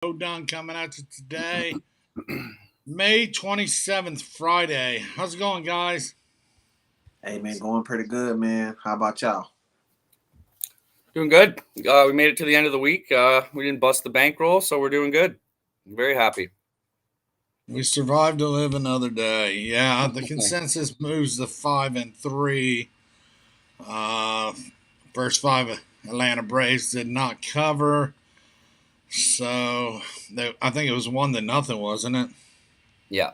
Done coming at you today, May 27th, Friday. How's it going, guys? Hey man, going pretty good, man. How about y'all? Doing good. We made it to the end of the week. We didn't bust the bankroll, so we're doing good. I'm very happy. We survived to live another day. Yeah, the consensus moves to 5-3. Uh, First five Atlanta Braves did not cover, so I think it was 1-0, wasn't it? Yeah.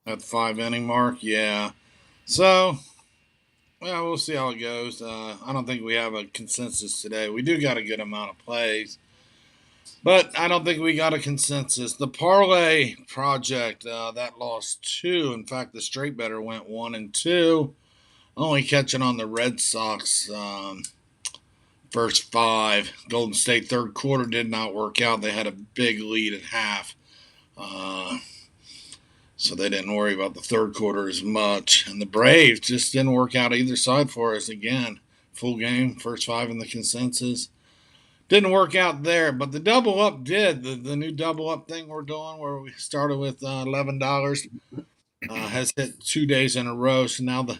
At the 5 inning mark. Yeah. So yeah, we'll see how it goes. I don't think we have a consensus today. We do got a good amount of plays, but I don't think we got a consensus. The parlay project that lost two. In fact, the straight better went 1-2, only catching on the Red Sox first five. Golden State third quarter did not work out. They had a big lead at half. So they didn't worry about the third quarter as much. And the Braves just didn't work out either side for us again. Full game, first five in the consensus. Didn't work out there, but the double up did. The new double up thing we're doing, where we started with $11, has hit 2 days in a row. So now the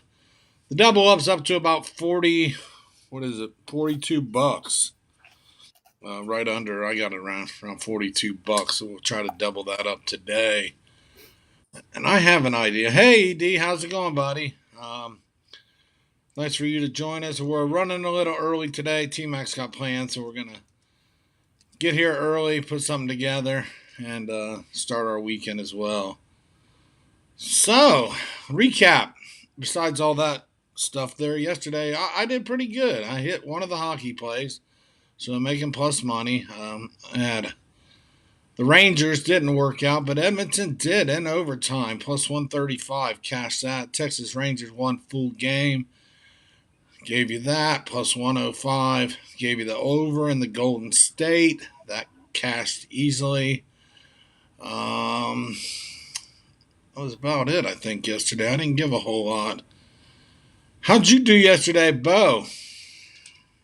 double up's up to about 40. What is it? $42. Right under. I got it around $42. So we'll try to double that up today. And I have an idea. Hey, ED, how's it going, buddy? Nice for you to join us. We're running a little early today. TMAC's got plans, so we're going to get here early, put something together, and start our weekend as well. So, recap. Besides all that stuff there yesterday, I did pretty good. I hit one of the hockey plays, so I'm making plus money. And the Rangers didn't work out, but Edmonton did in overtime. Plus 135, cash that. Texas Rangers won full game. Gave you that. Plus 105. Gave you the over in the Golden State. That cashed easily. That was about it, I think, yesterday. I didn't give a whole lot. How'd you do yesterday, Bo?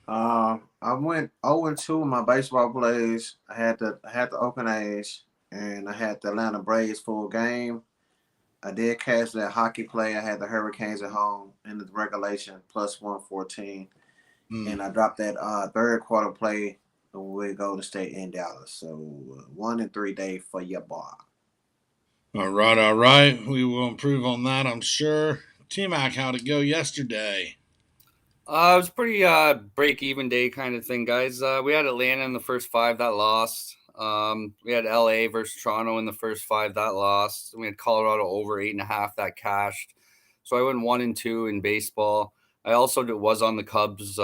I went 0-2 in my baseball plays. I had the open A's and I had the Atlanta Braves full game. I did catch that hockey play. I had the Hurricanes at home in the regulation plus 114. Hmm. And I dropped that third quarter play with Golden State in Dallas. So 1 and 3 day for your boy. All right, all right. We will improve on that, I'm sure. TMAC, how'd it go yesterday? It was pretty break even day kind of thing, guys. We had Atlanta in the first five that lost. We had LA versus Toronto in the first five that lost. We had Colorado over 8.5 that cashed. So I went 1-2 in baseball. I also was on the Cubs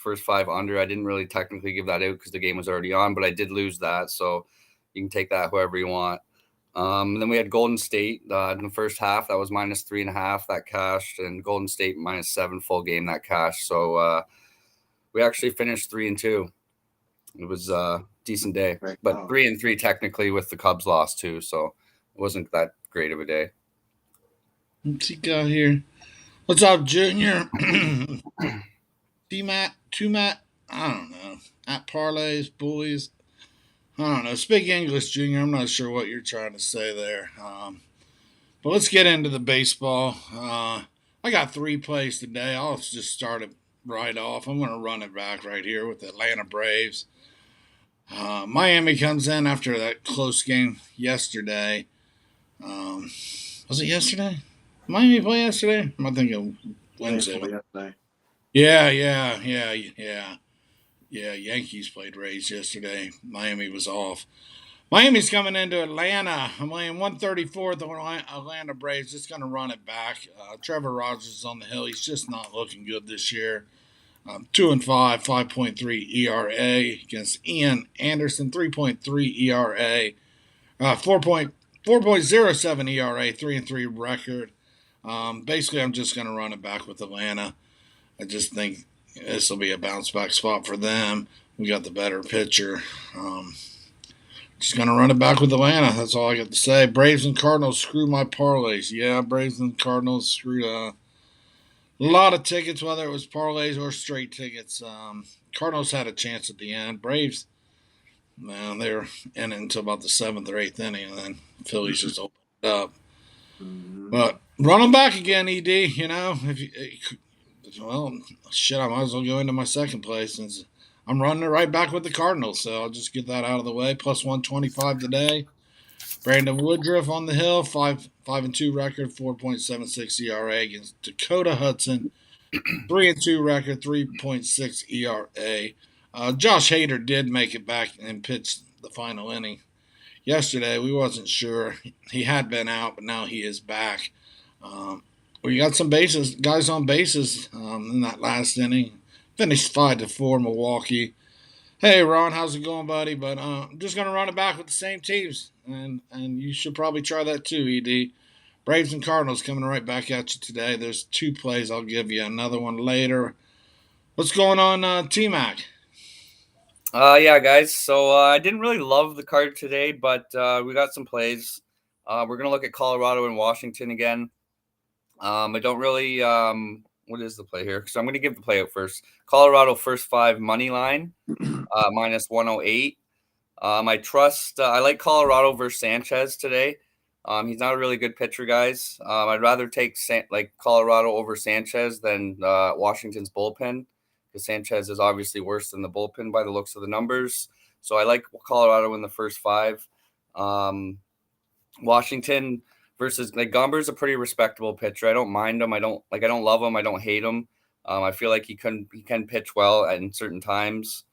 first five under. I didn't really technically give that out because the game was already on, but I did lose that. So you can take that however you want. Then we had Golden State in the first half. That was minus 3.5 that cashed, and Golden State -7 full game that cashed. So we actually finished 3-2. It was a decent day, Right. but 3-3 technically with the Cubs loss too. So it wasn't that great of a day. What's he got here? What's up, Junior? T-Matt? Two-Matt? I don't know. At parlays, boys. I don't know. Speak English, Junior. I'm not sure what you're trying to say there. But let's get into the baseball. I got three plays today. I'll just start it right off. I'm going to run it back right here with the Atlanta Braves. Miami comes in after that close game yesterday. Was it yesterday? Miami play yesterday? Am I thinking Wednesday? Yesterday. Yeah. Yankees played Rays yesterday. Miami was off. Miami's coming into Atlanta. I'm laying 134 the Atlanta Braves. Just going to run it back. Trevor Rogers is on the hill. He's just not looking good this year. 2-5, 5.3 ERA against Ian Anderson, 3.3 ERA, 4.07 ERA, 3-3 record. Basically, I'm just going to run it back with Atlanta. I just think this will be a bounce back spot for them. We got the better pitcher. Just going to run it back with Atlanta. That's all I got to say. Braves and Cardinals screw my parlays. Yeah, Braves and Cardinals screwed a lot of tickets, whether it was parlays or straight tickets. Cardinals had a chance at the end. Braves Man, they were in it until about the seventh or eighth inning, and then Phillies just opened up. Mm-hmm. But run them back again, Ed. You know, if you, well, shit, I might as well go into my second place since I'm running it right back with the Cardinals. So I'll just get that out of the way. Plus 125 today. Brandon Woodruff on the hill, 5-2 record, 4.76 ERA against Dakota Hudson, 3-2 record, 3.6 ERA. Josh Hader did make it back and pitch the final inning yesterday. We wasn't sure he had been out, but now he is back. We got some bases, guys on bases in that last inning. Finished 5-4 Milwaukee. Hey Ron, how's it going, buddy? But I'm just gonna run it back with the same teams, and you should probably try that too, Ed. Braves and Cardinals coming right back at you today. There's two plays. I'll give you another one later. What's going on, TMAC? Yeah, guys. So I didn't really love the card today, but we got some plays. We're gonna look at Colorado and Washington again. I don't really. What is the play here? So I'm gonna give the play out first. Colorado first 5 money line, minus 108. I trust. I like Colorado versus Sanchez today. He's not a really good pitcher, guys. I'd rather take Colorado over Sanchez than Washington's bullpen, because Sanchez is obviously worse than the bullpen by the looks of the numbers. So I like Colorado in the first 5. Washington versus Gomber's a pretty respectable pitcher. I don't mind him. I don't love him. I don't hate him. I feel like he can pitch well at certain times.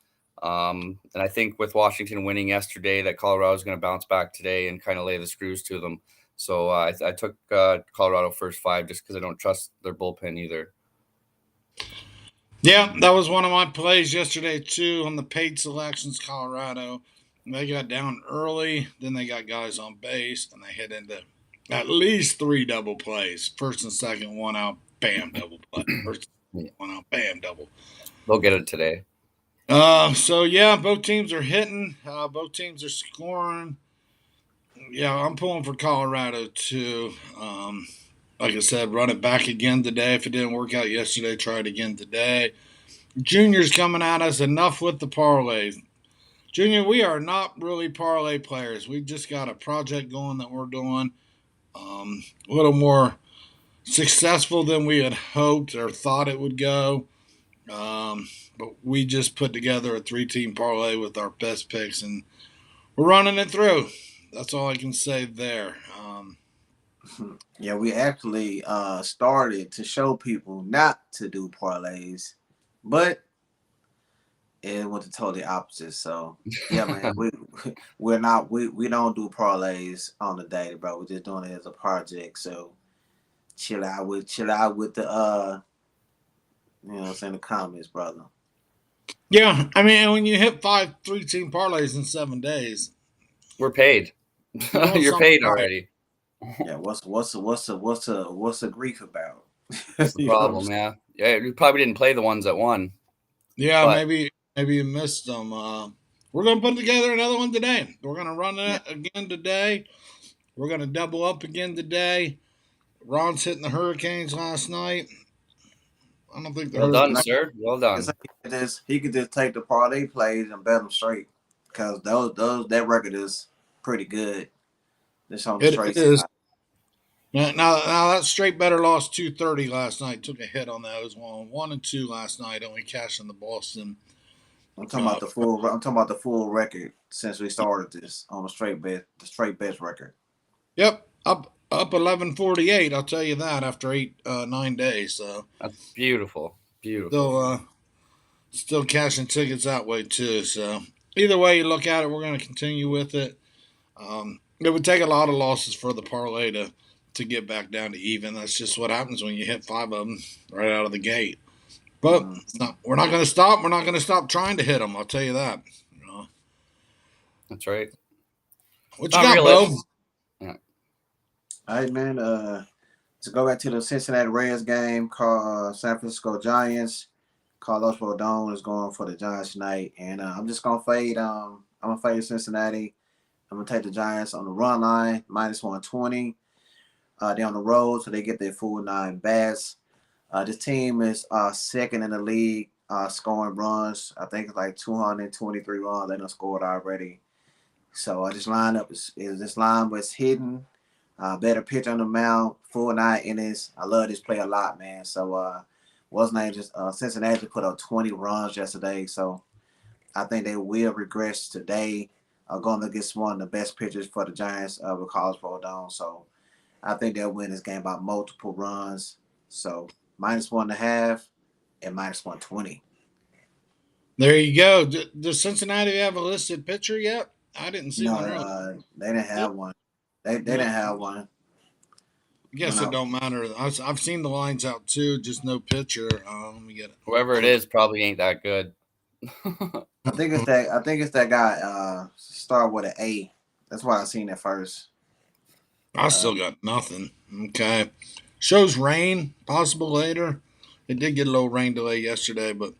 And I think with Washington winning yesterday, that Colorado is going to bounce back today and kind of lay the screws to them. So I took Colorado first 5 just because I don't trust their bullpen either. Yeah, that was one of my plays yesterday too on the paid selections. Colorado, they got down early, then they got guys on base, and they hit into at least 3 double plays. First and second, one out, bam, double play. First, one out, bam, double. They'll get it today. So yeah, both teams are hitting. Both teams are scoring. Yeah, I'm pulling for Colorado too. Like I said, run it back again today. If it didn't work out yesterday, try it again today. Junior's coming at us. Enough with the parlays. Junior, we are not really parlay players. We just got a project going that we're doing. A little more successful than we had hoped or thought it would go. But we just put together a 3-team parlay with our best picks, and we're running it through. That's all I can say there. Yeah, we actually started to show people not to do parlays, but it went the totally opposite. So yeah, man, we don't do parlays on the day, bro. We're just doing it as a project. So chill out with the you know what I'm saying, the comments, brother. Yeah, I mean, when you hit 5 3-team parlays in 7 days, We're paid. You're paid right. already. Yeah, what's the grief about? That's the problem. Yeah, you probably didn't play the ones that won. Yeah, but maybe you missed them. We're gonna put together another one today. We're gonna run it again today. We're gonna double up again today. Ron's hitting the Hurricanes last night. I don't think the well done, Hurricanes. sir. Well done. He could just take the parlay plays and bet them straight, because that record is pretty good. This on the It straight is. side. Now that straight better lost 230 last night. Took a hit on those. 1-2 last night. Only cashing the Boston. I'm talking about the full record since we started this on the straight bets record. Yep, up 1148. I'll tell you that after 9 days. So that's beautiful. Still cashing tickets that way too. So either way you look at it, we're going to continue with it. It would take a lot of losses for the parlay to get back down to even. That's just what happens when you hit 5 of them right out of the gate. But we're not going to stop. We're not going to stop trying to hit them. I'll tell you that. That's right. What you got, Bo? Yeah. All right, man. To go back to the Cincinnati Reds game, called San Francisco Giants. Carlos Rodon is going for the Giants tonight, and I'm just gonna fade. I'm gonna fade Cincinnati. I'm gonna take the Giants on the run line, minus 120. They're on the road, so they get their full 9 bats. This team is second in the league scoring runs. I think it's like 223 runs they done scored already. So this lineup is this line was hidden. Better pitch on the mound, full 9 innings. I love this play a lot, man. So what's name just Cincinnati put up 20 runs yesterday. So I think they will regress today. Going against one of the best pitchers for the Giants with Carlos Rodon. So I think they'll win this game by multiple runs. So -1.5 and -120. There you go. Does Cincinnati have a listed pitcher yet? I didn't see No, one earlier. they didn't have one. They didn't have one. I guess it don't matter. I've seen the lines out too, just no pitcher. Let me get it. Whoever it is probably ain't that good. I think it's that. I think it's that guy. Start with an A. That's why I seen it first. I still got nothing. Okay. Shows rain possible later. It did get a little rain delay yesterday, but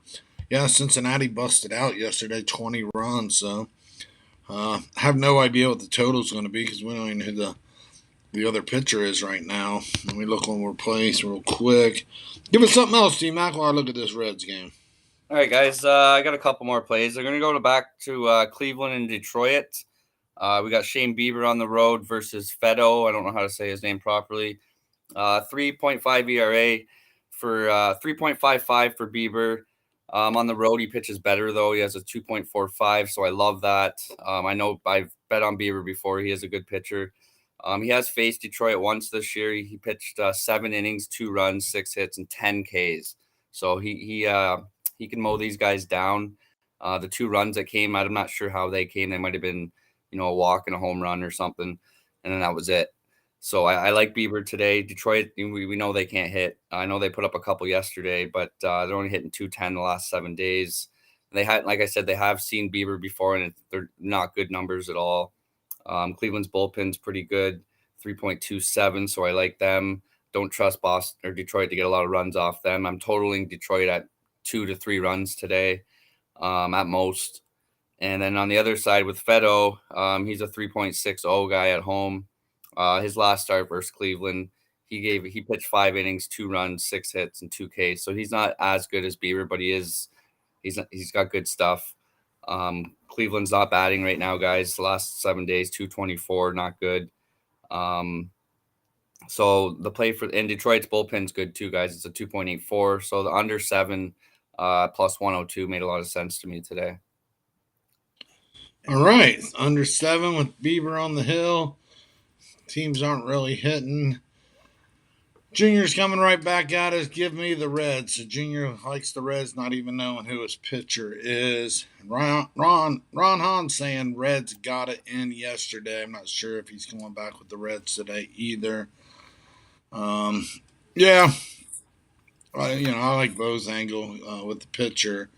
yeah, Cincinnati busted out yesterday, 20 runs. So I have no idea what the total is going to be because we don't even know who the other pitcher is right now. Let me look on replace real quick. Give us something else, TMAC, while I look at this Reds game. All right, guys. I got a couple more plays. They're going to go back to Cleveland and Detroit. We got Shane Bieber on the road versus Feddo. I don't know how to say his name properly. 3.5 ERA for 3.55 for Bieber. On the road, he pitches better, though. He has a 2.45, so I love that. I know I've bet on Bieber before. He is a good pitcher. He has faced Detroit once this year. He pitched 7 innings, 2 runs, 6 hits, and 10 Ks. So he can mow these guys down. The 2 runs that came, I'm not sure how they came. They might have been, a walk and a home run or something, and then that was it. So I like Bieber today. Detroit, we know they can't hit. I know they put up a couple yesterday, but they're only hitting 210 the last 7 days. They had, like I said, they have seen Bieber before, and they're not good numbers at all. Cleveland's bullpen's pretty good, 3.27, so I like them. Don't trust Boston or Detroit to get a lot of runs off them. I'm totaling Detroit at 2 to 3 runs today, at most. And then on the other side with Feddo, he's a 3.60 guy at home. His last start versus Cleveland, he pitched 5 innings, 2 runs, 6 hits, and 2 Ks. So he's not as good as Bieber, but he's got good stuff. Cleveland's not batting right now, guys. The last 7 days, 224, not good. So the play in Detroit's bullpen's good too, guys. It's a 2.84. So the under 7 plus 102 made a lot of sense to me today. All right, under 7 with Bieber on the hill. Teams aren't really hitting. Junior's coming right back at us. Give me the Reds. So Junior likes the Reds, not even knowing who his pitcher is. Ron Hahn saying Reds got it in yesterday. I'm not sure if he's going back with the Reds today either. Yeah, I like Bo's angle with the pitcher.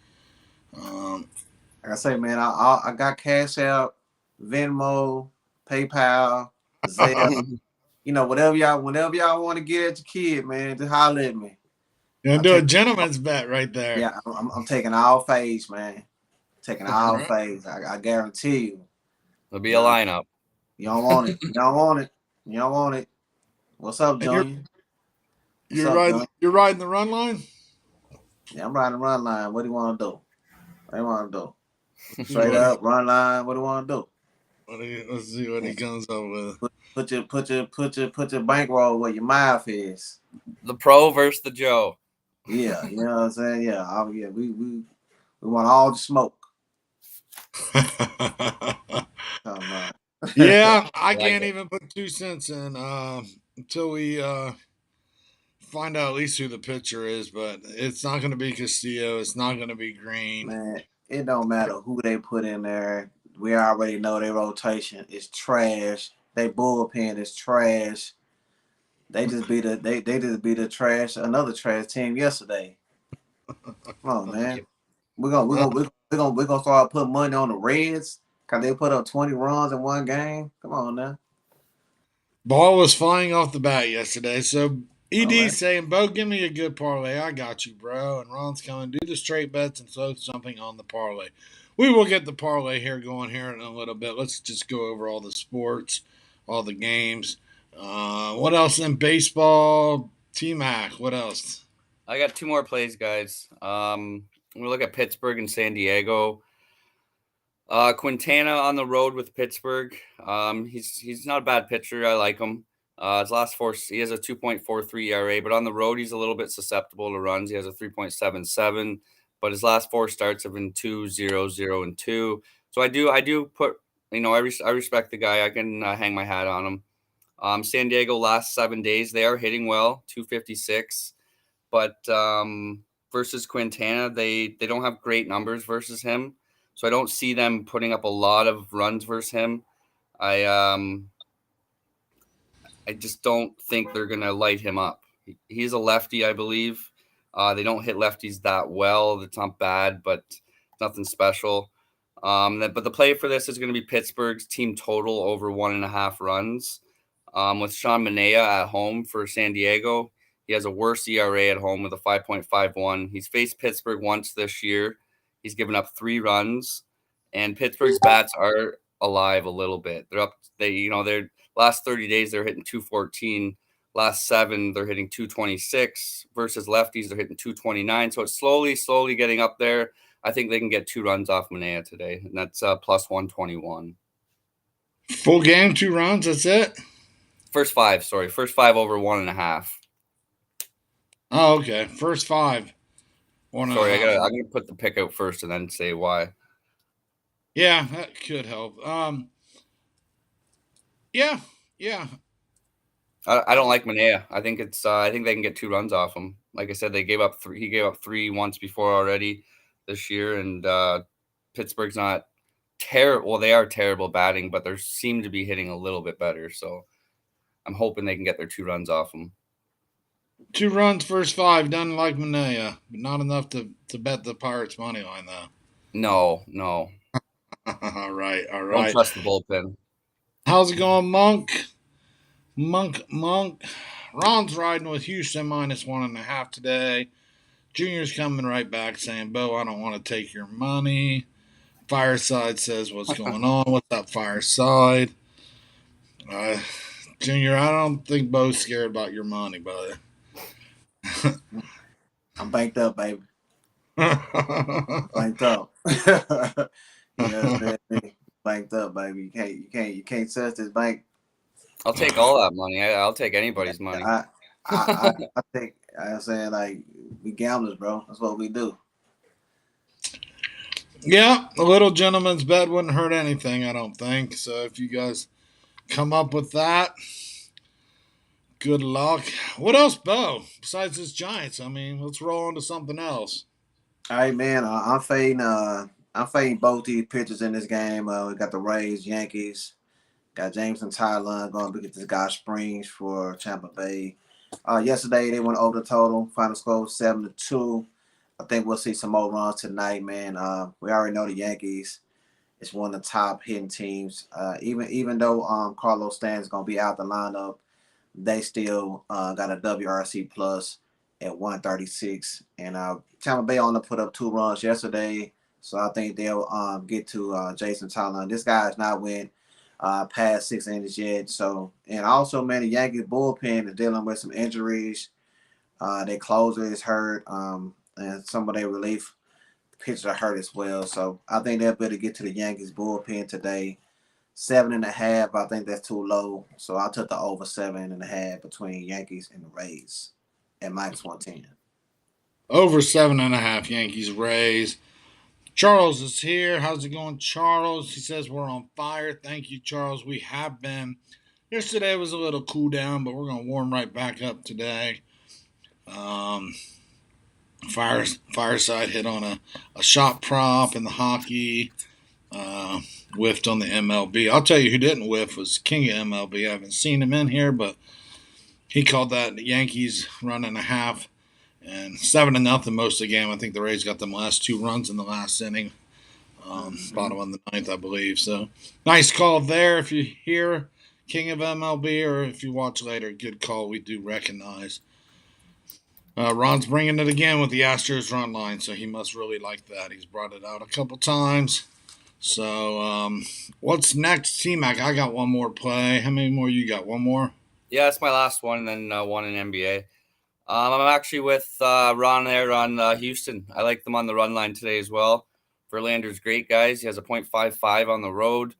Like I say, man, I got Cash App, Venmo, PayPal, Zelle. Whenever y'all want to get at your kid, man, just holler at me. Do a gentleman's bet right there. Yeah, I'm taking all phase, man. Taking all phase. I guarantee you. There'll be a lineup. You don't want it. You don't want it. You don't want it. What's up, Junior? You're riding the run line? Yeah, I'm riding the run line. What do you want to do? What do you want to do? Straight up, run line. What do you want to do? Let's see what he comes up with. Put your bankroll where your mouth is. The pro versus the Joe. Yeah, you know what I'm saying? Yeah, we want all the smoke. Yeah, I can't even put 2 cents in until we find out at least who the pitcher is, but it's not going to be Castillo. It's not going to be Green. Man, it don't matter who they put in there. We already know their rotation is trash. Their bullpen is trash. They just beat a another trash team yesterday. Come on, man. We're gonna start putting money on the Reds because they put up 20 runs in one game. Come on now. Ball was flying off the bat yesterday, so ED's saying, Bo, give me a good parlay. I got you, bro. And Ron's coming. Do the straight bets and throw something on the parlay. We will get the parlay here going here in a little bit. Let's just go over all the sports, all the games. What else in baseball? TMAC, what else? I got 2 more plays, guys. We look at Pittsburgh and San Diego. Quintana on the road with Pittsburgh. He's not a bad pitcher. I like him. His last four, he has a 2.43 ERA, but on the road he's a little bit susceptible to runs. He has a 3.77, but his last four starts have been 2-0-0 and 2. So I do put, I respect the guy. I can hang my hat on him. San Diego last 7 days they are hitting well, 256, but versus Quintana they don't have great numbers versus him. So I don't see them putting up a lot of runs versus him. I I just don't think they're gonna light him up. He's a lefty, I believe. They don't hit lefties that well. It's not bad, but nothing special. But the play for this is going to be Pittsburgh's team total over 1.5 runs. With Sean Manaea at home for San Diego, he has a worse ERA at home with a 5.51. He's faced Pittsburgh once this year. He's given up 3 runs, and Pittsburgh's bats are alive a little bit. They're up. They're last 30 days they're hitting 214. Last 7 they're hitting 226 versus lefties they're hitting 229. So it's slowly getting up there. I think they can get 2 runs off Manaea today, and that's plus 121. Full game, 2 runs. That's it. First 5 over 1.5. Oh, okay. First 5. I'm gonna put the pick out first and then say why. Yeah, that could help. Yeah. I don't like Manaea. I think I think they can get 2 runs off him. Like I said, he gave up 3 once before already this year, and Pittsburgh's not terrible. Well, they are terrible batting, but they seem to be hitting a little bit better. So I'm hoping they can get their 2 runs off him. 2 runs, first 5. Doesn't like Manaea, but not enough to bet the Pirates money line though. No. all right. Don't trust the bullpen. How's it going, Monk? Monk. Ron's riding with Houston minus 1.5 today. Junior's coming right back saying, Bo, I don't want to take your money. Fireside says, what's going on? What's up, Fireside? Junior, I don't think Bo's scared about your money, brother. I'm banked up, baby. Banked up. You understand me? Banked up, baby. You can't touch this bank. I'll take all that money. I'll take anybody's money. I think I'm saying, like, we gamblers, bro. That's what we do. Yeah, a little gentleman's bet wouldn't hurt anything, I don't think. So if you guys come up with that, good luck. What else, Bo? Besides this Giants, I mean, let's roll into something else. All right, man. I'm fading both these pitchers in this game. We got the Rays, Yankees. Got Jameson Tyler going to be this guy Springs for Tampa Bay. Yesterday they went over the total. Final score was 7-2. I think we'll see some more runs tonight, man. We already know the Yankees is one of the top hitting teams. Even though Carlos Stanton's gonna be out the lineup, they still got a WRC plus at 136. And Tampa Bay only put up 2 runs yesterday, so I think they'll get to Jason Tyler. This guy has not went past 6 innings yet. So, and also, man, the Yankees bullpen is dealing with some injuries. Their closer is hurt, and some of their relief pitchers are hurt as well. So I think they'll better get to the Yankees bullpen today. 7.5, I think that's too low. So I took the over 7.5 between Yankees and the Rays at minus 110. Over 7.5 Yankees Rays. Charles is here. How's it going, Charles? He says we're on fire. Thank you, Charles. We have been. Yesterday was a little cool down, but we're going to warm right back up today. Fireside hit on a shot prop in the hockey. Whiffed on the MLB. I'll tell you who didn't whiff was King of MLB. I haven't seen him in here, but he called that the Yankees run and a half. And 7-0 most of the game. I think the Rays got them last 2 runs in the last inning. Bottom of the 9th, I believe. So nice call there. If you hear King of MLB or if you watch later, good call. We do recognize. Ron's bringing it again with the Astros run line, so he must really like that. He's brought it out a couple times. So what's next, TMAC? I got one more play. How many more you got? One more? Yeah, it's my last one, and then one in NBA. I'm actually with Ron there on Houston. I like them on the run line today as well. Verlander's great, guys. He has a .55 on the road.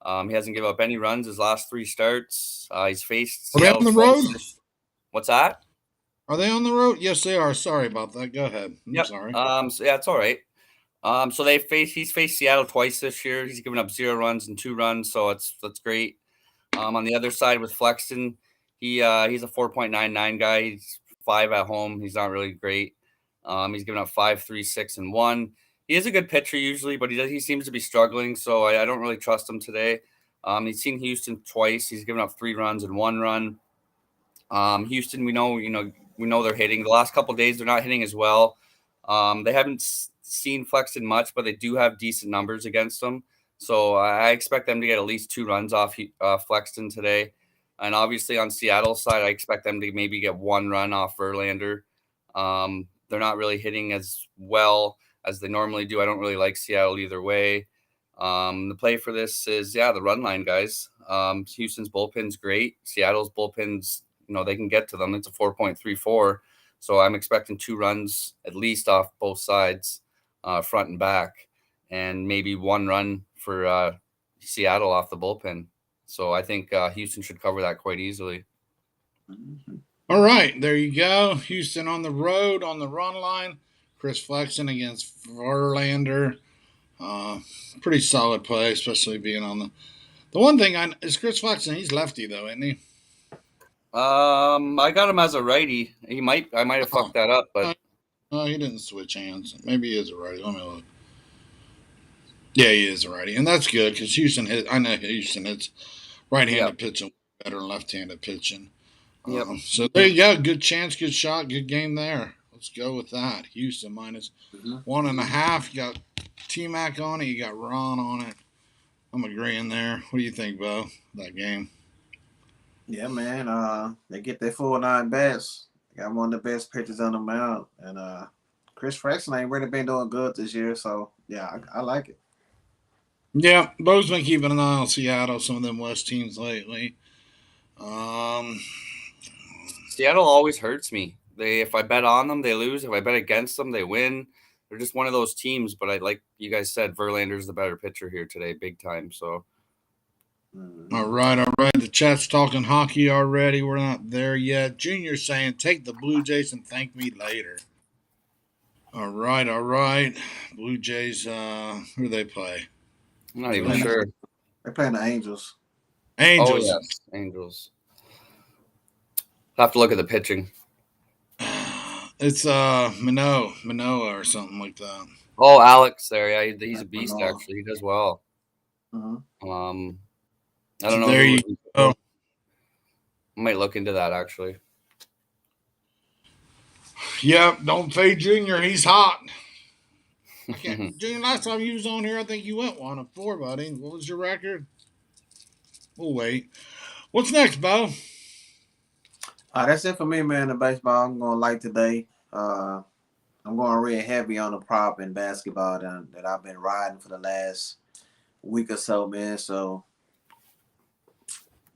He hasn't given up any runs his last 3 starts. He's faced Are they Seattle on the road? twice. What's that? Are they on the road? Yes, they are. Sorry about that. Go ahead. I'm Yep. sorry. So yeah, it's all right. So he's faced Seattle twice this year. He's given up 0 runs and 2 runs, so that's great. On the other side with Flexton, he's a 4.99 guy. He's 5 at home. He's not really great. He's given up 5, 3, 6, and 1. He is a good pitcher usually, but he seems to be struggling, so I don't really trust him today. He's seen Houston twice. He's given up 3 runs and 1 run. Houston, we know they're hitting. The last couple of days, they're not hitting as well. They haven't seen Flexton much, but they do have decent numbers against them. So I expect them to get at least 2 runs off Flexton today. And obviously on Seattle's side, I expect them to maybe get 1 run off Verlander. They're not really hitting as well as they normally do. I don't really like Seattle either way. The play for this is, the run line, guys. Houston's bullpen's great. Seattle's bullpen's, they can get to them. It's a 4.34. So I'm expecting 2 runs at least off both sides, front and back, and maybe 1 run for Seattle off the bullpen. So I think Houston should cover that quite easily. All right, there you go. Houston on the road on the run line. Chris Flexen against Verlander. Pretty solid play, especially being on the one thing is Chris Flexen. He's lefty though, isn't he? I got him as a righty. I might have fucked that up, but no, he didn't switch hands. Maybe he is a righty. Let me look. Yeah, he is a righty, and that's good because Houston hit. I know Houston hits right-handed pitching better than left-handed pitching. Yep. So there you go. Good chance, good shot, good game there. Let's go with that. Houston minus 1.5. You got TMAC on it. You got Ron on it. I'm agreeing there. What do you think, Bo? That game? Yeah, man. They get their full 9 bats. They got one of the best pitchers on the mound, and Chris Flexen ain't really been doing good this year. So yeah, I like it. Yeah, Bo's been keeping an eye on Seattle, some of them West teams lately. Seattle always hurts me. If I bet on them, they lose. If I bet against them, they win. They're just one of those teams. But like you guys said, Verlander's the better pitcher here today, big time. So, all right. The chat's talking hockey already. We're not there yet. Junior saying, "Take the Blue Jays and thank me later." All right. Blue Jays. Who do they play? I'm not even sure. They're playing the Angels. Angels. Oh, yes, Angels. I'll have to look at the pitching. It's Manoa or something like that. Oh, Alex there. Yeah, he's a beast, actually. He does well. Mm-hmm. I don't know. There you go. I might look into that, actually. Yeah, don't fade Junior. He's hot. Junior, last time you was on here, I think you went 1-4, buddy. What was your record? We'll wait. What's next, Bo? That's it for me, man. The baseball I'm going light today. I'm going real heavy on the prop in basketball that I've been riding for the last week or so, man. So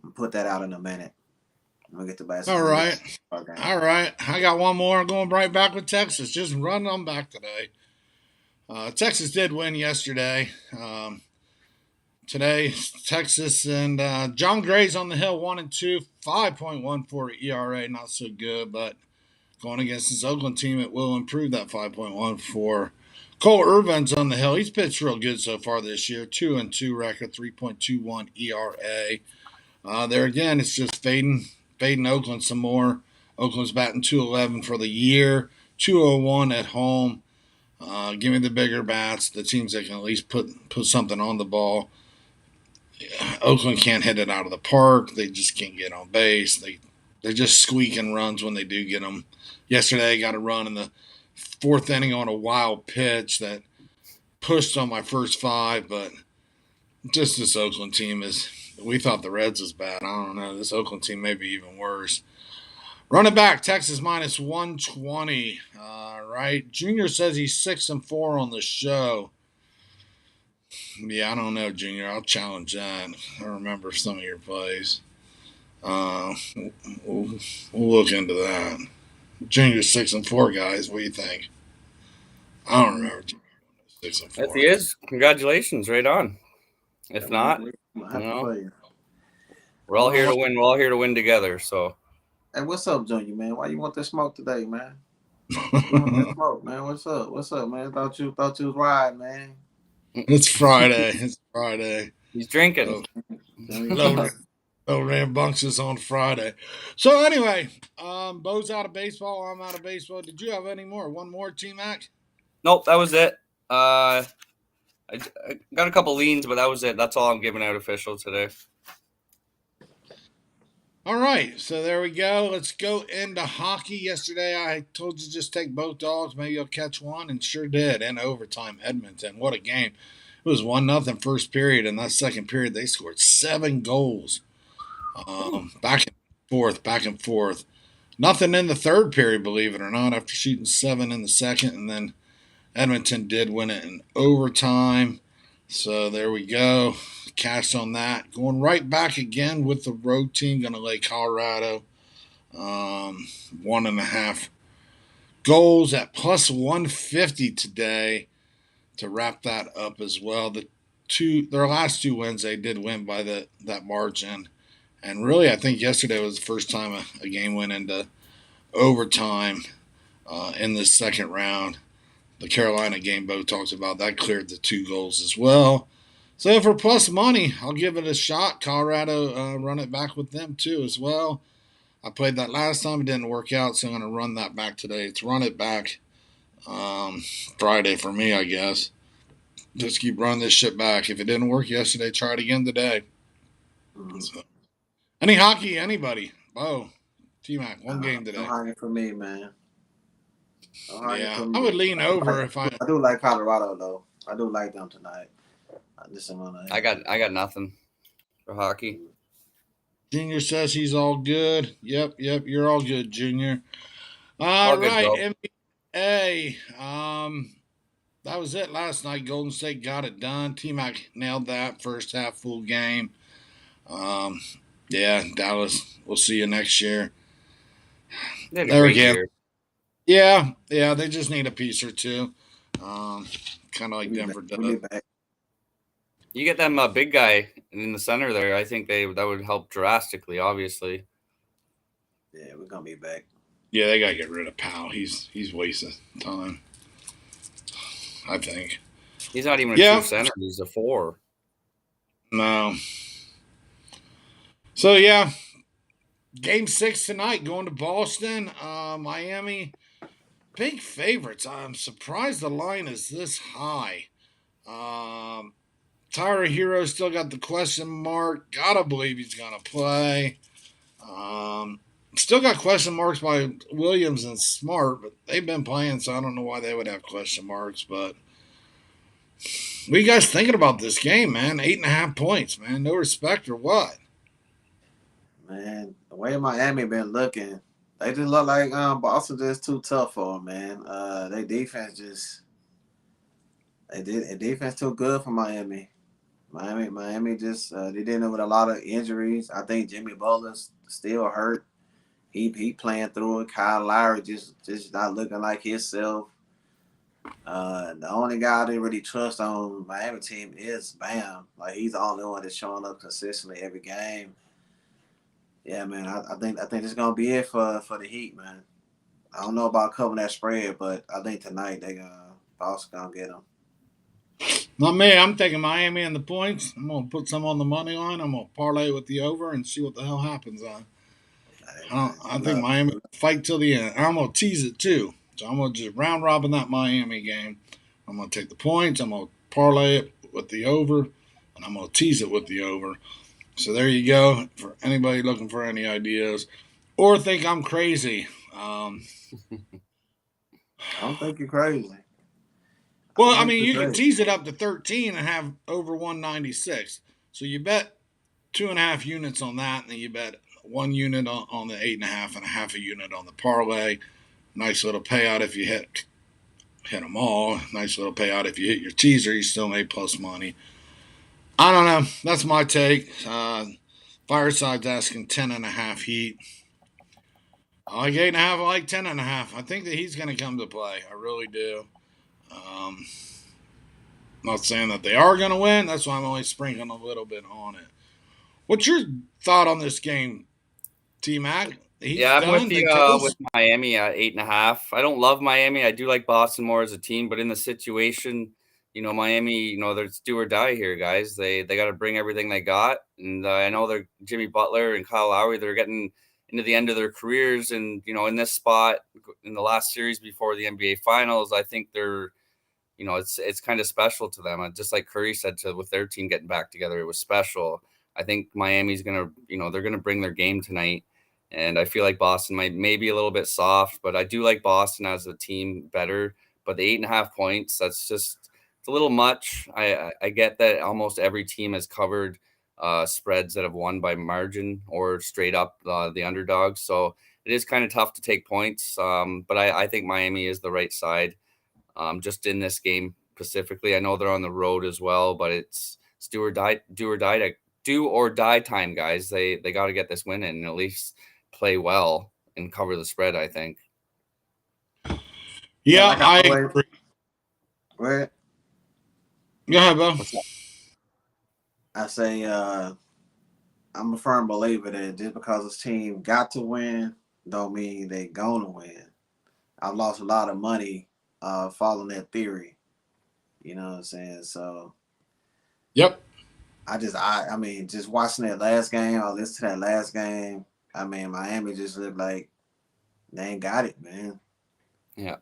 I'll put that out in a minute. We'll get to basketball. All right. I got one more. I'm going right back with Texas. Just run them back today. Texas did win yesterday. Today, Texas and John Gray's on the hill, 1-2, 5.14 ERA, not so good, but going against this Oakland team, it will improve that 5.14. Cole Irvin's on the hill. He's pitched real good so far this year, 2-2 record, 3.21 ERA. There again, it's just fading Oakland some more. Oakland's batting 211 for the year, 201 at home. Give me the bigger bats, the teams that can at least put something on the ball. Oakland can't hit it out of the park. They just can't get on base. They're just squeaking runs when they do get them. Yesterday, I got a run in the 4th inning on a wild pitch that pushed on my first 5, but just this Oakland team is – we thought the Reds was bad. I don't know. This Oakland team may be even worse. Running back, Texas minus 120. Right. Junior says he's 6-4 on the show. Yeah, I don't know, Junior. I'll challenge that. I remember some of your plays. We'll look into that. Junior's 6-4, guys. What do you think? I don't remember Junior 6 and If 4. he is, congratulations, right on. If not, I'm you happy know, for you. we're all here to win. We're all here to win together. So Hey, what's up, Junior, man? Why you want this smoke today, man? You want that smoke, man? What's up? What's up, man? Thought you was riding, man. It's Friday. It's Friday. he's drinking. Oh, Junior little, Friday. little rambunctious on Friday. So anyway, Bo's out of baseball. I'm out of baseball. Did you have any more? One more, TMAC? Nope, that was it. I got a couple leans, but that was it. That's all I'm giving out official today. All right, so there we go. Let's go into hockey. Yesterday, I told you just take both dogs. Maybe you'll catch one, and sure did. In overtime, Edmonton. What a game! It was 1-0 first period, and that second period they scored 7 goals. Back and forth, back and forth. Nothing in the third period, believe it or not. After shooting 7 in the second, and then Edmonton did win it in overtime. So there we go. Cash on that. Going right back again with the road team. Going to lay Colorado. 1.5 goals at plus 150 today to wrap that up as well. Their last 2 wins, they did win by that margin. And really, I think yesterday was the first time a game went into overtime in the second round. The Carolina game Bo talks about that cleared the 2 goals as well. So for plus money, I'll give it a shot. Colorado run it back with them too as well. I played that last time, it didn't work out, so I'm going to run that back today. It's run it back Friday for me, I guess. Just keep running this shit back. If it didn't work yesterday, try it again today. So, any hockey, anybody? Bo, T-Mac, one game today. No hockey for me, man. No hockey Yeah, for I me. would lean over if I do like Colorado though. I do like them tonight. I got nothing for hockey. Junior says he's all good. Yep, you're all good, Junior. All All good, right, bro. NBA. That was it last night. Golden State got it done. T-Mac nailed that first half full game. Um, yeah, Dallas. We'll see you next year. They had a There great again. year. Yeah. They just need a piece or two. Um, kind of like Denver We'll does. be back. You get them big guy in the center there. I think that would help drastically. Obviously, Yeah, we're gonna be back. Yeah, they gotta get rid of Powell. He's wasting time. I think. he's not even a true Yeah. center. He's a 4. No. So yeah, Game 6 tonight, going to Boston. Miami, big favorites. I'm surprised the line is this high. Um, Tyler Hero still got the question mark. Gotta believe he's gonna play. Um, Still got question marks by Williams and Smart, but they've been playing, so I don't know why they would have question marks. But what are you guys thinking about this game, man? 8.5 points, man. No respect or what? Man, the way Miami been looking, they just look like Boston just too tough for them, man. They defense just defense too good for Miami. Miami just they did it with a lot of injuries. I think Jimmy Butler's still hurt. He playing through it. Kyle Lowry just not looking like himself. The only guy I didn't really trust on Miami team is Bam. Like he's the only one that's showing up consistently every game. Yeah, man. I think it's gonna be it for the Heat, man. I don't know about covering that spread, but I think tonight they Boston gonna get them. Not me. I'm taking Miami and the points. I'm gonna put some on the money line. I'm gonna parlay with the over and see what the hell happens. Hey, man, I think Miami will fight till the end. I'm gonna tease it too. So I'm gonna just round robin that Miami game. I'm gonna take the points. I'm gonna parlay it with the over, and I'm gonna tease it with the over. So there you go. For anybody looking for any ideas or think I'm crazy. I don't think you're crazy. Well, don't I think mean, you're you can crazy. tease it up to 13 and have over 196. So you bet 2.5 units on that, and then you bet 1 unit on the 8.5 and a half a unit on the parlay. Nice little payout if you hit them all. Nice little payout if you hit your teaser. You still made plus money. I don't know. That's my take. Fireside's asking 10.5 Heat. I like 8.5. I like 10.5. I think that he's going to come to play. I really do. Um, Not saying that they are going to win. That's why I'm only sprinkling a little bit on it. What's your thought on this game, TMAC? He's Yeah, I'm with done. They you with toast. Miami at 8.5. I don't love Miami. I do like Boston more as a team, but in the situation, Miami, they're do or die here, guys. They got to bring everything they got, and I know they're Jimmy Butler and Kyle Lowry. They're getting into the end of their careers, and in this spot in the last series before the NBA Finals, I think they're it's kind of special to them. Just like Curry said with their team getting back together, it was special. I think Miami's gonna, they're gonna bring their game tonight, and I feel like Boston might maybe a little bit soft, but I do like Boston as a team better. But the 8.5 points, it's a little much. I get that almost every team has covered spreads that have won by margin or straight up the underdog. So it is kind of tough to take points. But I think Miami is the right side. Just in this game specifically. I know they're on the road as well, but it's do or die time, guys. They got to get this win in and at least play well and cover the spread, I think. Yeah, Yeah, like I I always. agree. Go ahead. Go ahead, Bo. What's that? I say I'm a firm believer that just because this team got to win, don't mean they gonna win. I've lost a lot of money following that theory. You know what I'm saying? So Yep. I mean, just watching that last game, or listening to that last game, I mean, Miami just looked like they ain't got it, man. Yeah.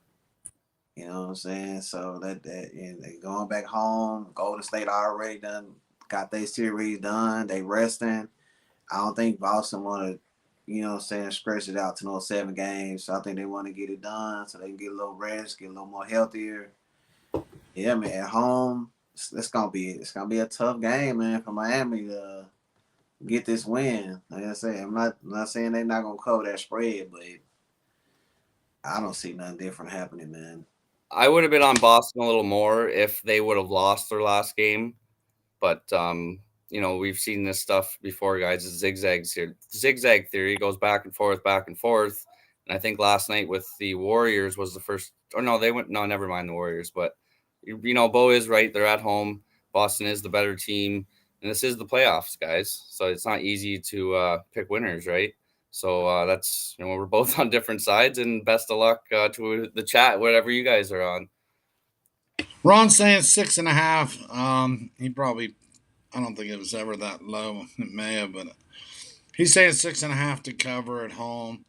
You know what I'm saying? So that and they going back home. Golden State already done got their series done. They resting. I don't think Boston want to, you know what I'm saying, stretch it out to no 7 games. So I think they want to get it done so they can get a little rest, get a little more healthier. Yeah, man, at home, it's gonna be a tough game, man, for Miami to get this win. Like I say, I'm not saying they're not gonna cover that spread, but I don't see nothing different happening, man. I would have been on Boston a little more if they would have lost their last game. But we've seen this stuff before, guys. It's zigzags here. Zigzag theory goes back and forth, back and forth. And I think last night with the Warriors was the first. Or no, they went. No, never mind the Warriors. But Bo is right. They're at home. Boston is the better team, and this is the playoffs, guys. So it's not easy to pick winners, right? So that's we're both on different sides, and best of luck to the chat, whatever you guys are on. Ron's saying 6.5. He probably, I don't think it was ever that low. It may have, but he's saying 6.5 to cover at home.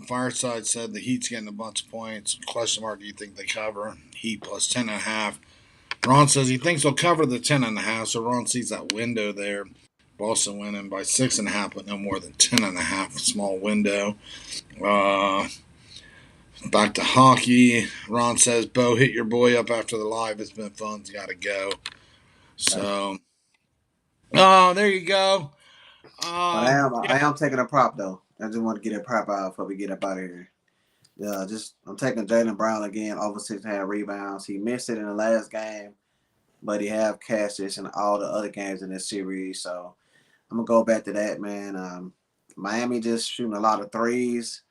Fireside said the Heat's getting a bunch of points. Question mark, do you think they cover? Heat plus 10.5. Ron says he thinks they'll cover the 10.5. So Ron sees that window there. Boston winning by 6.5, but no more than 10.5. Small window. Uh, Back to hockey. Ron says, Bo, hit your boy up after the live. It's been fun. It's got to go. So, oh, there you go. But I Yeah, am taking a prop though. I just want to get a prop out before we get up out of here. Yeah, I'm taking Jaylen Brown again over 6.5 rebounds. He missed it in the last game, but he have cashed this in all the other games in this series. So I'm gonna go back to that, man. Miami just shooting a lot of threes,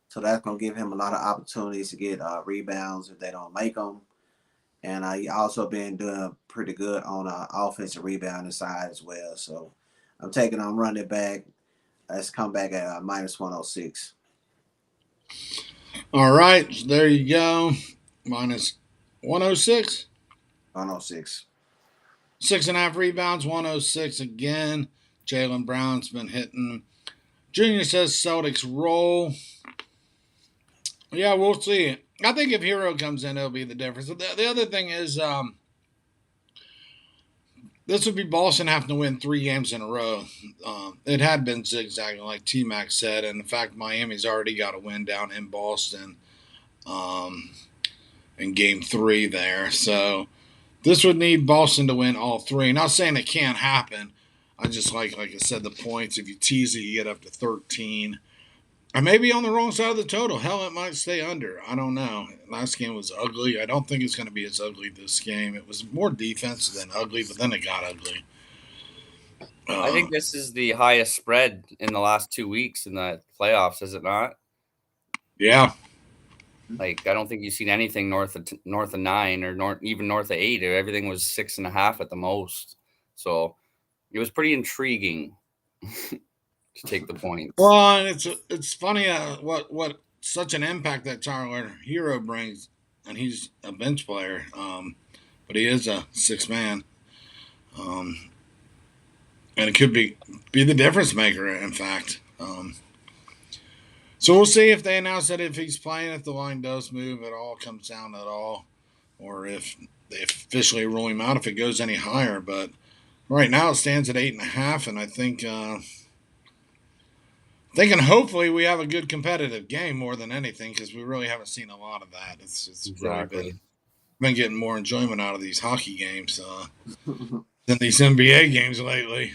so that's gonna give him a lot of opportunities to get rebounds if they don't make them. And he also been doing pretty good on offensive rebounding side as well. So I'm taking on running back. Let's come back at minus 106. all right. There you go. Minus 106. 106. 6.5 rebounds, 106 again. Jaylen Brown's been hitting. Junior says Celtics roll. Yeah, we'll see. I think if Hero comes in, it'll be the difference. The other thing is, this would be Boston having to win 3 games in a row. It had been zigzagging, like TMAC said, and in fact, Miami's already got a win down in Boston um, in Game 3 there. So this would need Boston to win all 3. Not saying it can't happen. I just like I said, the points. If you tease it, you get up to 13. I may be on the wrong side of the total. Hell, it might stay under. I don't know. Last game was ugly. I don't think it's going to be as ugly this game. It was more defense than ugly, but then it got ugly. I think this is the highest spread in the last 2 weeks in the playoffs, is it not? Yeah. Like I don't think you've seen anything north of 9 or even north of 8. Everything was 6.5 at the most. So it was pretty intriguing to take the points. Well, and it's funny what such an impact that Tyler Hero brings, and he's a bench player, but he is a 6 man, um, and it could be the difference maker. In fact, so we'll see if they announce that if he's playing, if the line does move at all, comes down at all, or if they officially rule him out if it goes any higher. But right now it stands at 8.5, and I think. Thinking hopefully we have a good competitive game more than anything because we really haven't seen a lot of that. It's really been getting more enjoyment out of these hockey games than these NBA games lately.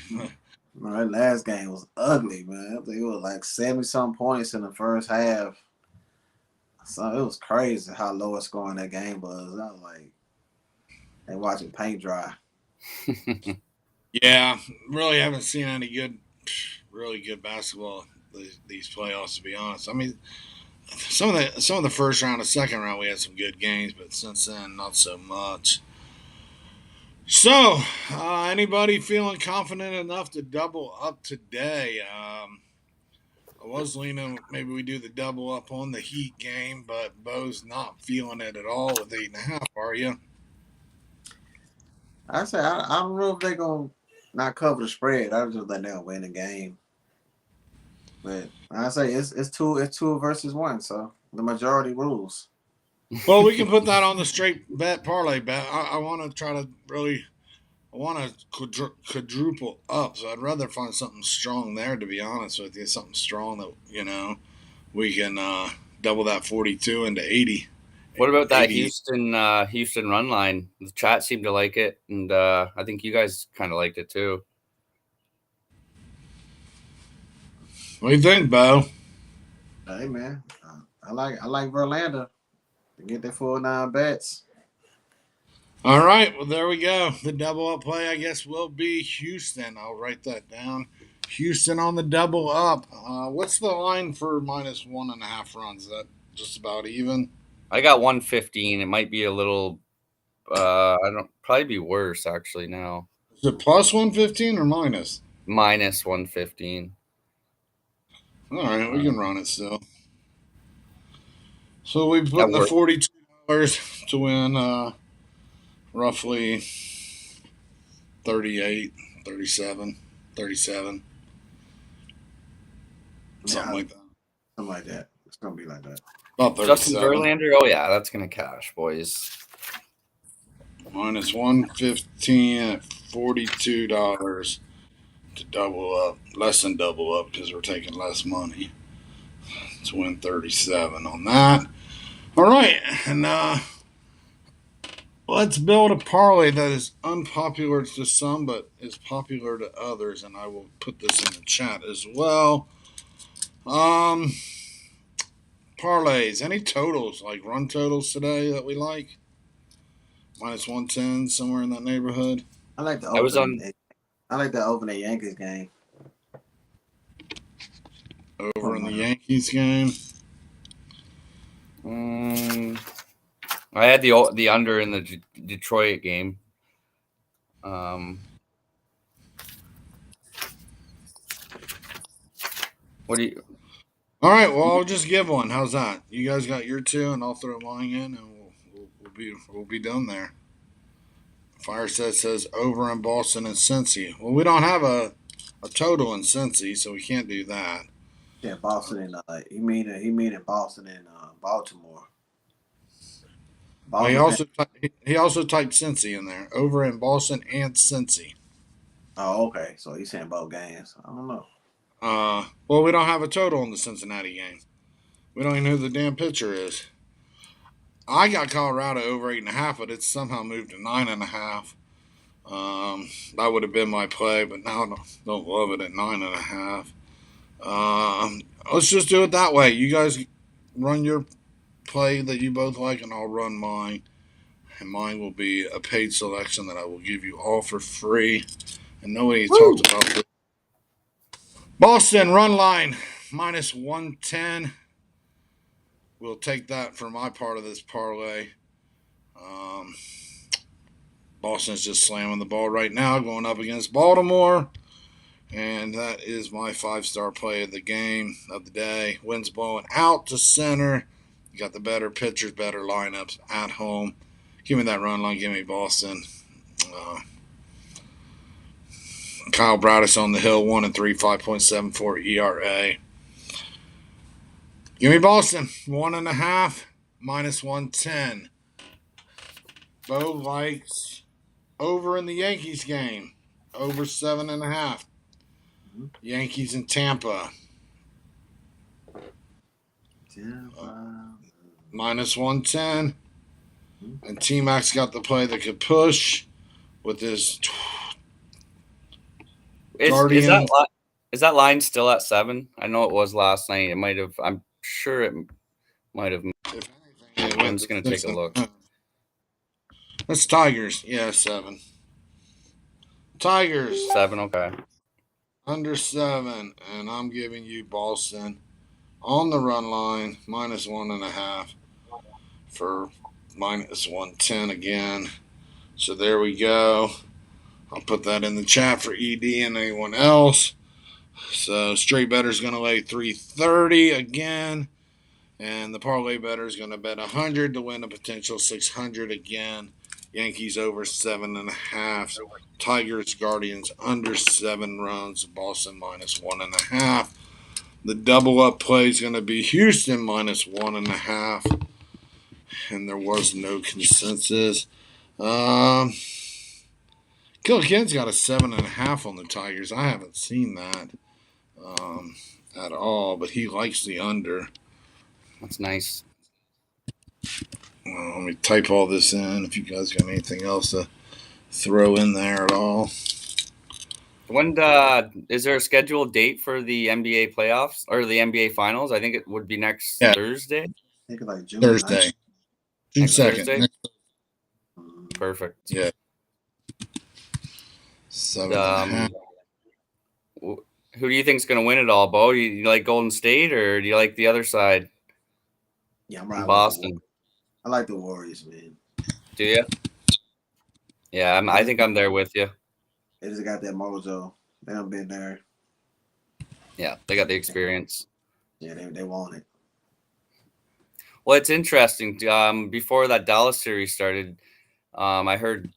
That last game was ugly, man. I think it was like 70-some points in the first half. So it was crazy how low scoring that game was. I was like, they watching paint dry. Yeah, really haven't seen any really good basketball these playoffs. To be honest, I mean, some of the first round and second round we had some good games, but since then not so much. So, anybody feeling confident enough to double up today? I was leaning maybe we do the double up on the Heat game, but Bo's not feeling it at all with 8.5. Are you? I say I don't know if they're gonna not cover the spread. I was just letting them win the game. But I say it's two versus one, so the majority rules. Well, we can put that on the straight bet parlay bet. I want to try to really, I want to quadruple up. So I'd rather find something strong there. To be honest with you, something strong that we can double that 42 into 80. What about that 80. Houston run line? The chat seemed to like it, and I think you guys kind of liked it too. What do you think, Bo? Hey man, I like Verlander to get their full 9 bets. All right, well there we go. The double up play, I guess, will be Houston. I'll write that down. Houston on the double up. What's the line for -1.5 runs? Is that just about even? I got 115. It might be a little. I don't probably be worse actually now. Is it plus 115 or minus? Minus 115. All right, we can run it still. So we put in the $42 to win roughly 38, 37, 37. Something like that. Something like that. It's gonna be like that. About Justin 37. Verlander. Oh yeah, that's gonna cash, boys. -115 at $42 to double up, less than double up because we're taking less money to win 37 on that. All right, and let's build a parlay that is unpopular to some but is popular to others, and I will put this in the chat as well. Parlays, any totals like run totals today that we like? -110, somewhere in that neighborhood. I like the I was on. I like the opening Yankees game. Over in the Yankees game. I had the under in the Detroit game. What do you? All right, well, I'll just give one. How's that? You guys got your two, and I'll throw mine in, and we'll be done there. Fireset says over in Boston and Cincy. Well, we don't have a total in Cincy, so we can't do that. Yeah, Boston and he mean in Boston and Baltimore. Well, he also typed Cincy in there. Over in Boston and Cincy. Oh, okay. So he's saying both games. I don't know. Well, we don't have a total in the Cincinnati game. We don't even know who the damn pitcher is. I got Colorado over 8.5, but it's somehow moved to 9.5. That would have been my play, but now I don't love it at 9.5. Let's just do it that way. You guys run your play that you both like, and I'll run mine. And mine will be a paid selection that I will give you all for free. And nobody talked about this. Boston run line -110. we'll take that for my part of this parlay. Um, Boston's just slamming the ball right now, going up against Baltimore. And that is my 5-star play of the game of the day. Wind's blowing out to center. You got the better pitchers, better lineups at home. Give me that run line. Give me Boston. Kyle Braddock's on the hill, 1-3, 5.74 ERA. Give me Boston, 1.5, -110. Bo likes over in the Yankees game, over 7.5. Yankees in Tampa. -110. And TMAC's got the play that could push with his Guardian. Is that line still at 7? I know it was last night. It might have. I'm sure it might have. If anything, I'm just gonna take a look. That's Tigers. Yeah, 7. Tigers. 7. Okay. Under 7, and I'm giving you Boston on the run line, -1.5 for -110 again. So there we go. I'll put that in the chat for ED and anyone else. So straight better's going to lay 330 again, and the parlay better is going to bet 100 to win a potential 600 again. Yankees over 7.5. Tigers, Guardians under 7 runs. Boston -1.5. The double up play is going to be Houston -1.5. And there was no consensus. Kilken's got a 7.5 on the Tigers. I haven't seen that at all, but he likes the under. That's nice. Let me type all this in. If you guys got anything else to throw in there at all. When is there a scheduled date for the NBA playoffs or the NBA finals? I think it would be next Thursday. I think it's like June Thursday. 9th. June 2nd. Thursday? Perfect. Yeah. 7.5. Who do you think's going to win it all, Bo? You like Golden State or do you like the other side? Yeah, I'm right. Boston. I like the Warriors, man. Do you? Yeah, I think I'm there with you. They just got that mojo. They done been there. Yeah, they got the experience. Yeah, they want it. Well, it's interesting. Before that Dallas series started, I heard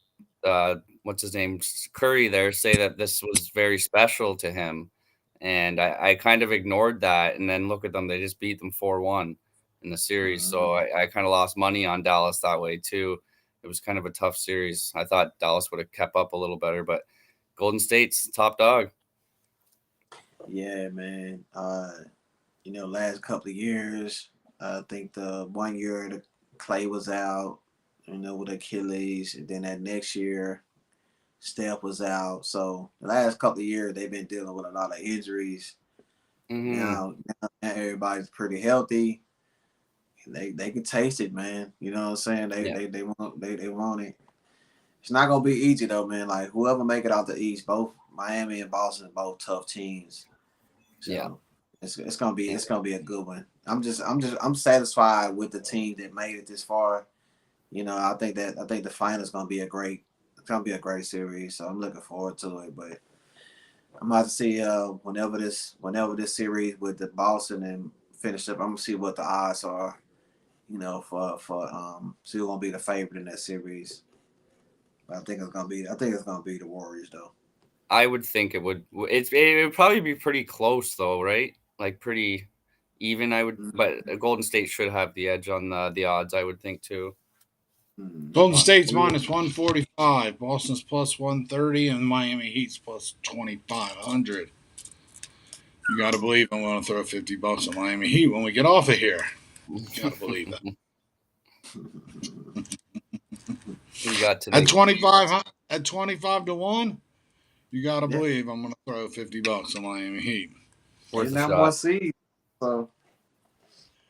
what's his name, Curry there, say that this was very special to him, and I kind of ignored that. And then look at them; they just beat them 4-1 in the series. So I kind of lost money on Dallas that way too. It was kind of a tough series. I thought Dallas would have kept up a little better, but Golden State's top dog. Yeah, man. Last couple of years, I think the 1 year the Clay was out, with Achilles, and then that next year, Steph was out. So the last couple of years, they've been dealing with a lot of injuries. Mm-hmm. Now everybody's pretty healthy. They can taste it, man. You know what I'm saying? They want it. It's not gonna be easy though, man. Like whoever make it out the East, both Miami and Boston, both tough teams. So yeah, it's gonna be a good one. I'm satisfied with the team that made it this far. I think the final's gonna be a great series. So I'm looking forward to it. But I'm about to see whenever this series with the Boston and finish up, I'm gonna see what the odds are. For see who's gonna be the favorite in that series. But I think it's gonna be the Warriors though. I would think it would. It would probably be pretty close though, right? Like pretty even. I would, but Golden State should have the edge on the odds. I would think too. Golden State's -145, Boston's +130, and Miami Heat's +2,500. You got to believe I'm going to throw $50 on Miami Heat when we get off of here. You got to believe that. You got to at 25 to 1. You got to believe I'm going to throw $50 on Miami Heat. Worth a shot. Seed, so.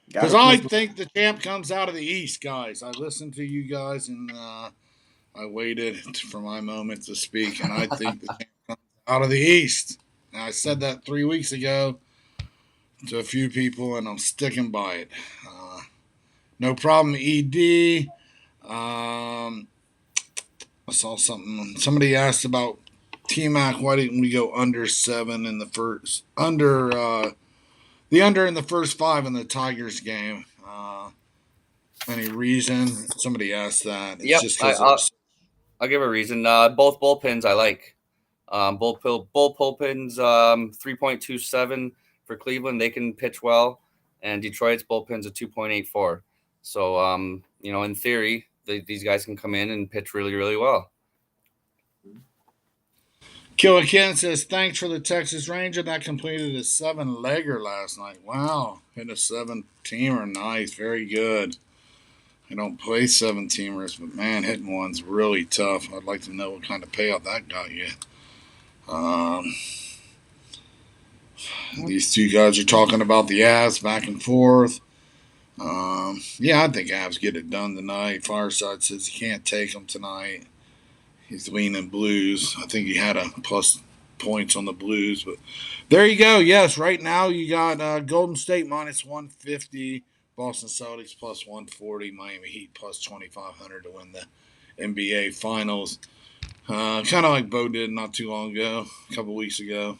Because I think the champ comes out of the East, guys. I listened to you guys, and I waited for my moment to speak, and I think the champ comes out of the East. And I said that 3 weeks ago to a few people, and I'm sticking by it. No problem, ED. Um, I saw something. Somebody asked about TMAC. Why didn't we go under 7 in the first the under in the first 5 in the Tigers game? Any reason? Somebody asked that. It's Yep, just because there's. I'll give a reason. Both bullpens I like. Both bullpens 3.27 for Cleveland. They can pitch well, and Detroit's bullpen's a 2.84. So in theory, these guys can come in and pitch really, really well. Killer Ken says, thanks for the Texas Ranger that completed a 7-legger last night. Wow. Hit a 7-teamer. Nice. Very good. I don't play 7-teamers, but man, hitting one's really tough. I'd like to know what kind of payout that got you. These two guys are talking about the Avs back and forth. Yeah, I think Avs get it done tonight. Fireside says he can't take them tonight. He's leaning Blues. I think he had a plus points on the Blues, but there you go. Yes, right now you got Golden State minus 150, Boston Celtics plus 140, Miami Heat plus 2,500 to win the NBA Finals. Kind of like Bo did not too long ago, a couple weeks ago.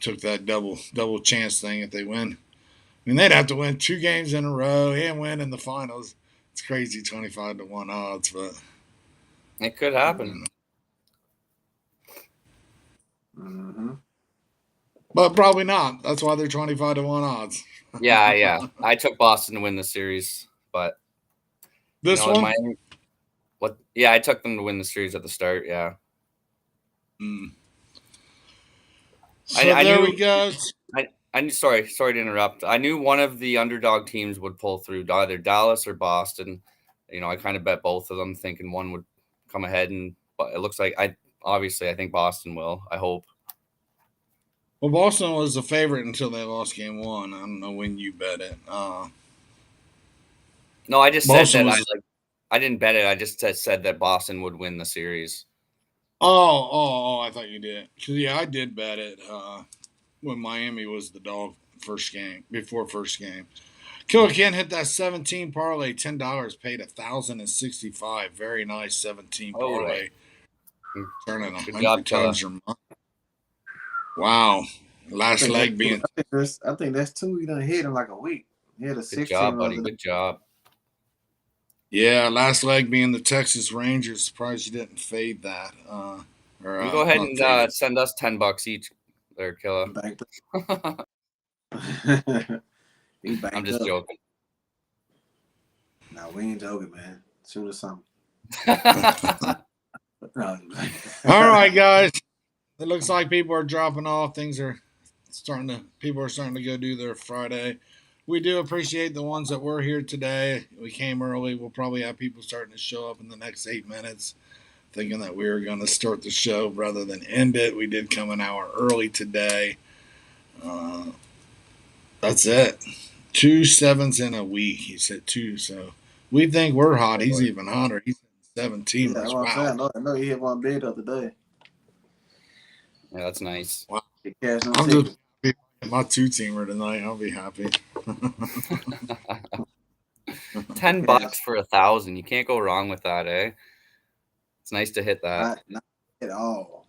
Took that double chance thing if they win. I mean, they'd have to win 2 games in a row and win in the finals. It's crazy, 25-1 odds, but it could happen. Mm-hmm. But probably not. That's why they're 25-1 odds. Yeah. I took Boston to win the series, but this one. Yeah, I took them to win the series at the start. Yeah. So there we go. I'm sorry to interrupt. I knew one of the underdog teams would pull through, either Dallas or Boston. I kind of bet both of them, thinking one would come ahead, but it looks like I think Boston will. I hope. Well, Boston was the favorite until they lost game 1. I don't know when you bet it. No, I just Boston said that I didn't bet it. I just said that Boston would win the series. Oh! I thought you did. Yeah, I did bet it when Miami was the dog before first game. Killer Ken hit that 17 parlay, $10, paid $1,065. Very nice 17 parlay. Turning $100 your month. Wow. Last leg being. I think that's 2 you done hit in like a week. He had a 16. Good job, buddy. Good job. Yeah, last leg being the Texas Rangers. Surprised you didn't fade that. You go ahead and send us $10 each, there, Killer. I'm just joking. No, we ain't joking, man. Shoot us something. All right, guys. It looks like people are dropping off. People are starting to go do their Friday. We do appreciate the ones that were here today. We came early. We'll probably have people starting to show up in the next 8 minutes, thinking that we were going to start the show rather than end it. We did come an hour early today. That's it. 2 7s in a week. He said 2. So we think we're hot. He's even hotter. He's 17. Yeah, wow. I know he hit one bid the other day. Yeah, that's nice. Wow. I'm just my 2-teamer tonight. I'll be happy. $10 for 1,000. You can't go wrong with that, eh? It's nice to hit that. Not at all.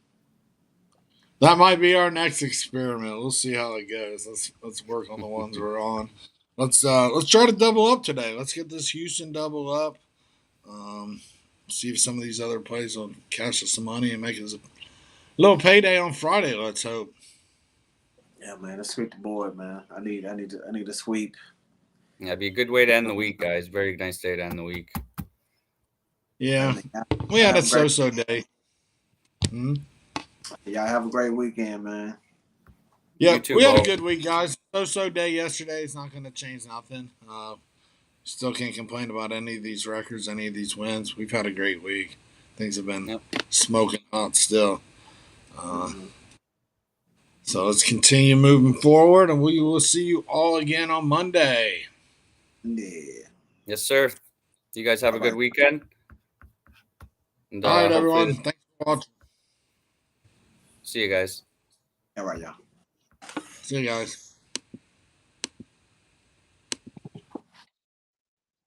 That might be our next experiment. We'll see how it goes. Let's work on the ones we're on. Let's try to double up today. Let's get this Houston double up. See if some of these other plays will cash us some money and make us a little payday on Friday. Let's hope. Yeah, man. Let's sweep the board, man. I need a sweep. Yeah, it'd be a good way to end the week, guys. Very nice day to end the week. Yeah, we had a so-so day. Y'all have a great weekend, man. Yeah, we had a good week, guys. So-so day yesterday. It's not going to change nothing. Still can't complain about any of these records, any of these wins. We've had a great week. Things have been smoking hot still. So let's continue moving forward, and we will see you all again on Monday. Yeah. Yes, sir. You guys have a good weekend. And, all right, everyone. Thanks for watching. See you guys. All right, y'all. See you guys.